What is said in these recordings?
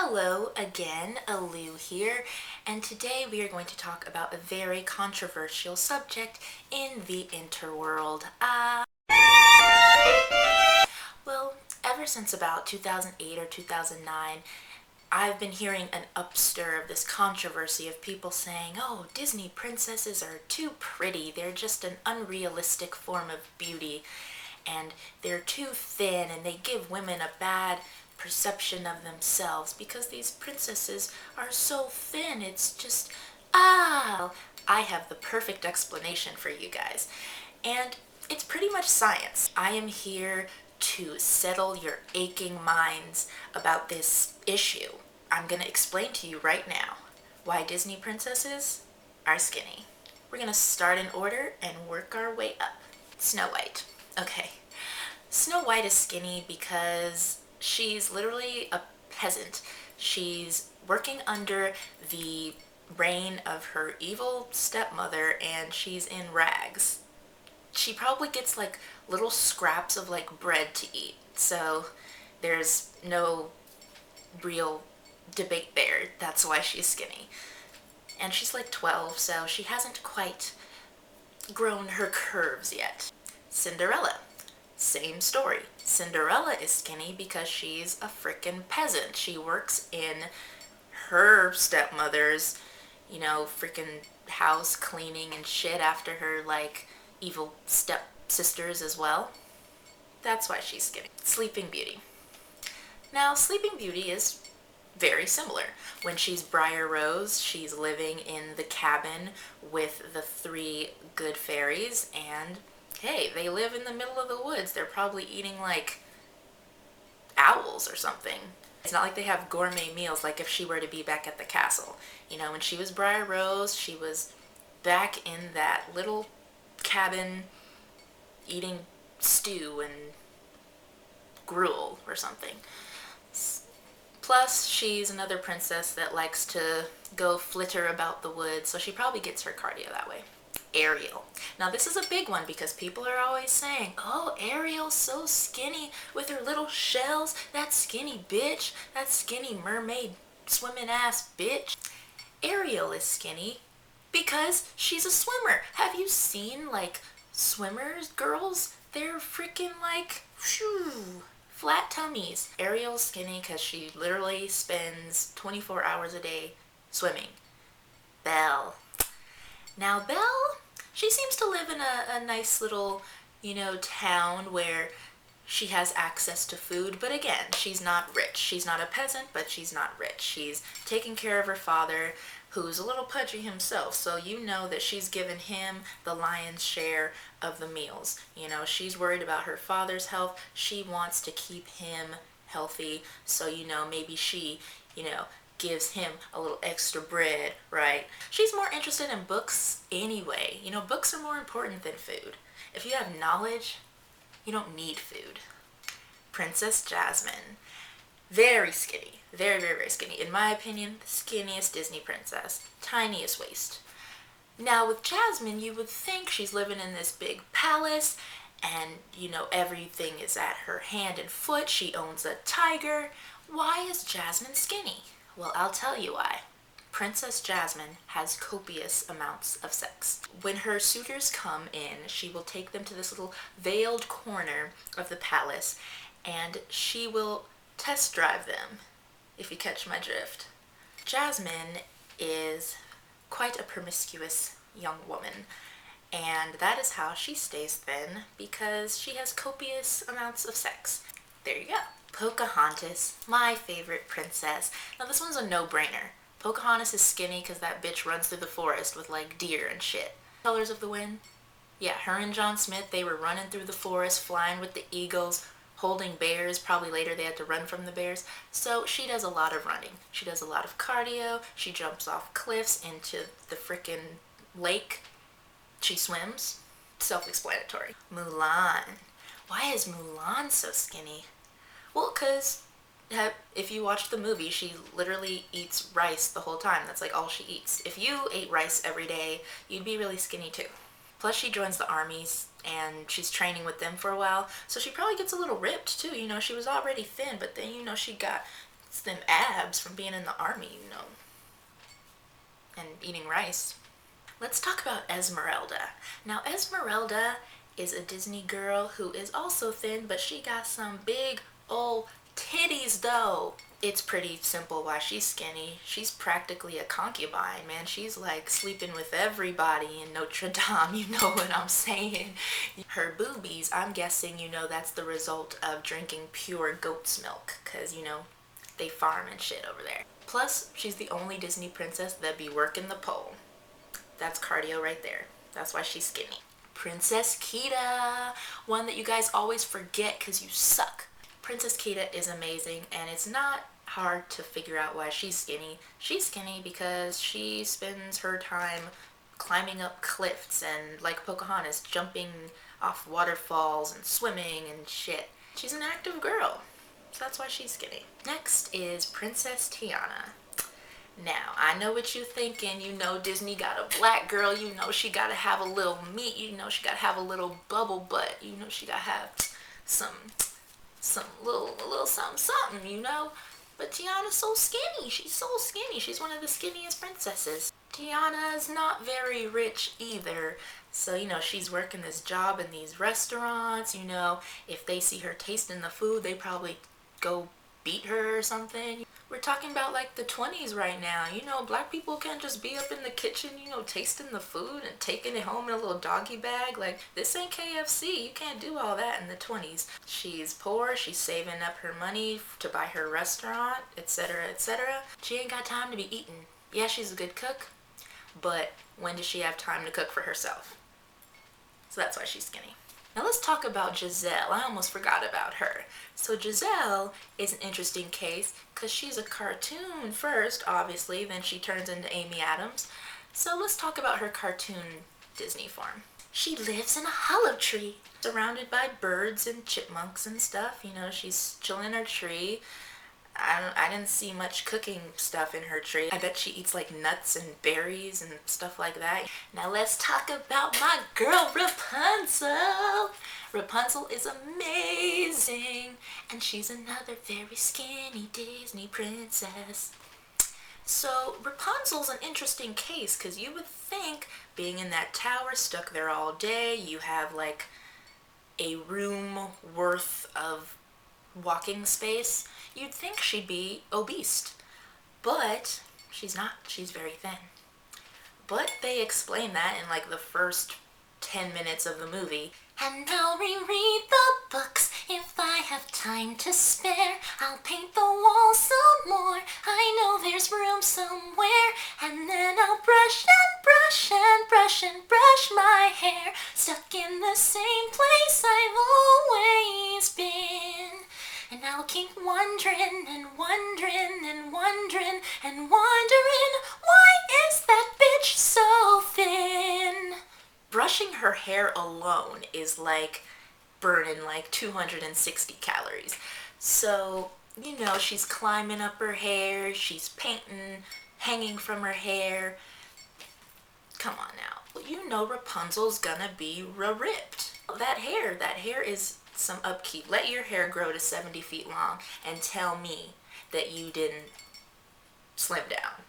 Hello again, Aleu here, and today we are going to talk about a very controversial subject in the interworld. Well, ever since about 2008 or 2009, I've been hearing an upstir of this controversy of people saying, oh, Disney princesses are too pretty, they're just an unrealistic form of beauty, and they're too thin, and they give women a bad perception of themselves because these princesses are so thin. It's just, I have the perfect explanation for you guys. And it's pretty much science. I am here to settle your aching minds about this issue. I'm going to explain to you right now why Disney princesses are skinny. We're going to start in order and work our way up. Snow White. Okay. Snow White is skinny because she's literally a peasant. She's working under the reign of her evil stepmother and she's in rags. She probably gets like little scraps of like bread to eat. So there's no real debate there. That's why she's skinny. And she's like 12, so she hasn't quite grown her curves yet. Cinderella. Same story. Cinderella is skinny because she's a frickin' peasant. She works in her stepmother's, frickin' house cleaning and shit after her, like, evil stepsisters as well. That's why she's skinny. Sleeping Beauty. Now, Sleeping Beauty is very similar. When she's Briar Rose, she's living in the cabin with the three good fairies, and hey, they live in the middle of the woods. They're probably eating like owls or something. It's not like they have gourmet meals like if she were to be back at the castle. When she was Briar Rose, she was back in that little cabin eating stew and gruel or something. Plus, she's another princess that likes to go flitter about the woods, so she probably gets her cardio that way. Ariel. Now this is a big one because people are always saying, oh, Ariel's so skinny with her little shells, that skinny bitch, that skinny mermaid swimming ass bitch. Ariel is skinny because she's a swimmer. Have you seen like swimmers, girls? They're freaking like, shoo, flat tummies. Ariel's skinny because she literally spends 24 hours a day swimming. Belle. Now Belle, she seems to live in a nice little, town where she has access to food, but again, she's not rich. She's not a peasant, but she's not rich. She's taking care of her father, who's a little pudgy himself, so you know that she's given him the lion's share of the meals. She's worried about her father's health. She wants to keep him healthy, so maybe she, gives him a little extra bread, right? She's more interested in books anyway. Books are more important than food. If you have knowledge, you don't need food. Princess Jasmine. Very skinny. Very, very, very skinny. In my opinion, the skinniest Disney princess. Tiniest waist. Now with Jasmine, you would think she's living in this big palace and, everything is at her hand and foot. She owns a tiger. Why is Jasmine skinny? Well, I'll tell you why. Princess Jasmine has copious amounts of sex. When her suitors come in, she will take them to this little veiled corner of the palace and she will test drive them, if you catch my drift. Jasmine is quite a promiscuous young woman, and that is how she stays thin, because she has copious amounts of sex. There you go. Pocahontas, my favorite princess. Now this one's a no-brainer. Pocahontas is skinny because that bitch runs through the forest with like deer and shit. Colors of the Wind? Yeah, her and John Smith, they were running through the forest, flying with the eagles, holding bears. Probably later they had to run from the bears. So she does a lot of running. She does a lot of cardio. She jumps off cliffs into the frickin' lake. She swims. Self-explanatory. Mulan. Why is Mulan so skinny? Well, because if you watch the movie, she literally eats rice the whole time. That's like all she eats. If you ate rice every day, you'd be really skinny too. Plus she joins the armies and she's training with them for a while, so she probably gets a little ripped too. She was already thin, but then she got It's them abs from being in the army, you know, and eating rice. Let's talk about Esmeralda. Now, Esmeralda is a Disney girl who is also thin, but she got some big old titties though. It's pretty simple why she's skinny. She's practically a concubine, man. She's like sleeping with everybody in Notre Dame, you know what I'm saying? Her boobies, I'm guessing, you know, that's the result of drinking pure goat's milk, because, you know, they farm and shit over there. Plus, she's the only Disney princess that be working the pole. That's cardio right there. That's why she's skinny. Princess Kita, one that you guys always forget because you suck. Princess Kita is amazing, and it's not hard to figure out why she's skinny. She's skinny because she spends her time climbing up cliffs and, like Pocahontas, jumping off waterfalls and swimming and shit. She's an active girl, so that's why she's skinny. Next is Princess Tiana. Now, I know what you're thinking. You know Disney got a black girl. You know she gotta have a little meat. You know she gotta have a little bubble butt. You know she gotta have some little something, you know? But Tiana's so skinny. She's so skinny. She's one of the skinniest princesses. Tiana's not very rich either. So, you know, she's working this job in these restaurants, you know. If they see her tasting the food, they probably go beat her or something. We're talking about like the 20s right now. You know, black people can't just be up in the kitchen, you know, tasting the food and taking it home in a little doggy bag. Like, this ain't KFC. You can't do all that in the 20s. She's poor. She's saving up her money to buy her restaurant, etc., etc. She ain't got time to be eating. Yeah, she's a good cook, but when does she have time to cook for herself? So that's why she's skinny. Now let's talk about Giselle. I almost forgot about her. So Giselle is an interesting case because she's a cartoon first, obviously, then she turns into Amy Adams. So let's talk about her cartoon Disney form. She lives in a hollow tree, surrounded by birds and chipmunks and stuff. You know, she's chilling in her tree. I didn't see much cooking stuff in her tree. I bet she eats like nuts and berries and stuff like that. Now let's talk about my girl Rapunzel. Rapunzel is amazing, and she's another very skinny Disney princess. So Rapunzel's an interesting case because you would think being in that tower, stuck there all day, you have like a room worth of walking space, you'd think she'd be obese, but she's not. She's very thin. But they explain that in like the first 10 minutes of the movie. And I'll reread the books if I have time to spare. I'll paint the walls some more. I know there's room somewhere. And then I'll brush and brush and brush and brush my hair, stuck in the same place I've always been. And I'll keep wondering and wondering and wondering and wondering, why is that bitch so thin? Brushing her hair alone is like burning like 260 calories. So, you know, she's climbing up her hair, she's painting, hanging from her hair. Come on now. Well, you know Rapunzel's gonna be ripped. That hair is some upkeep. Let your hair grow to 70 feet long and tell me that you didn't slim down.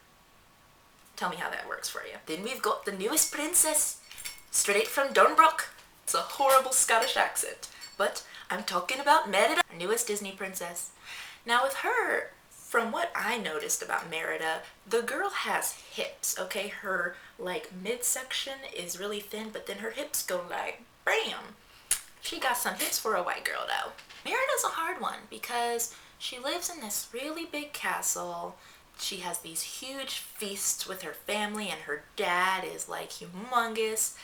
Tell me how that works for you. Then we've got the newest princess, straight from Donnybrook. It's a horrible Scottish accent, but I'm talking about Merida, newest Disney princess. Now with her, from what I noticed about Merida, the girl has hips, okay? Her like midsection is really thin, but then her hips go like bam. She got some hips for a white girl though. Merida's a hard one because she lives in this really big castle. She has these huge feasts with her family, and her dad is like humongous,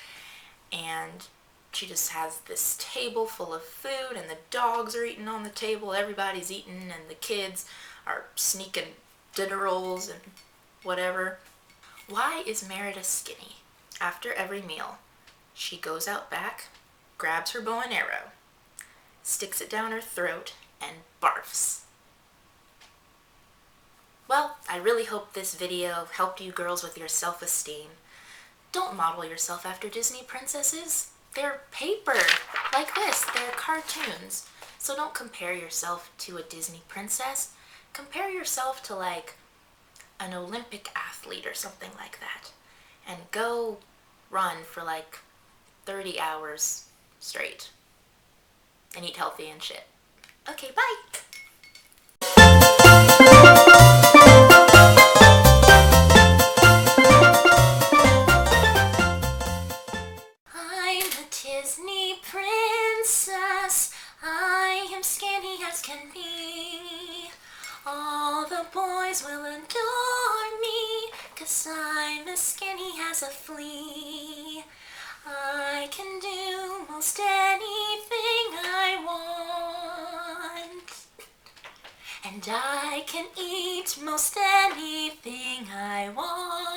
and she just has this table full of food, and the dogs are eating on the table, everybody's eating, and the kids are sneaking dinner rolls and whatever. Why is Merida skinny? After every meal, she goes out back, grabs her bow and arrow, sticks it down her throat, and barfs. Well, I really hope this video helped you girls with your self-esteem. Don't model yourself after Disney princesses. They're paper, like this. They're cartoons. So don't compare yourself to a Disney princess, compare yourself to like an Olympic athlete or something like that, and go run for like 30 hours straight and eat healthy and shit. Okay, bye. I'm a Disney princess. I am skinny as can be. All the boys will adore me, 'cause I'm as skinny as a flea. I can do most anything I want, and I can eat most anything I want.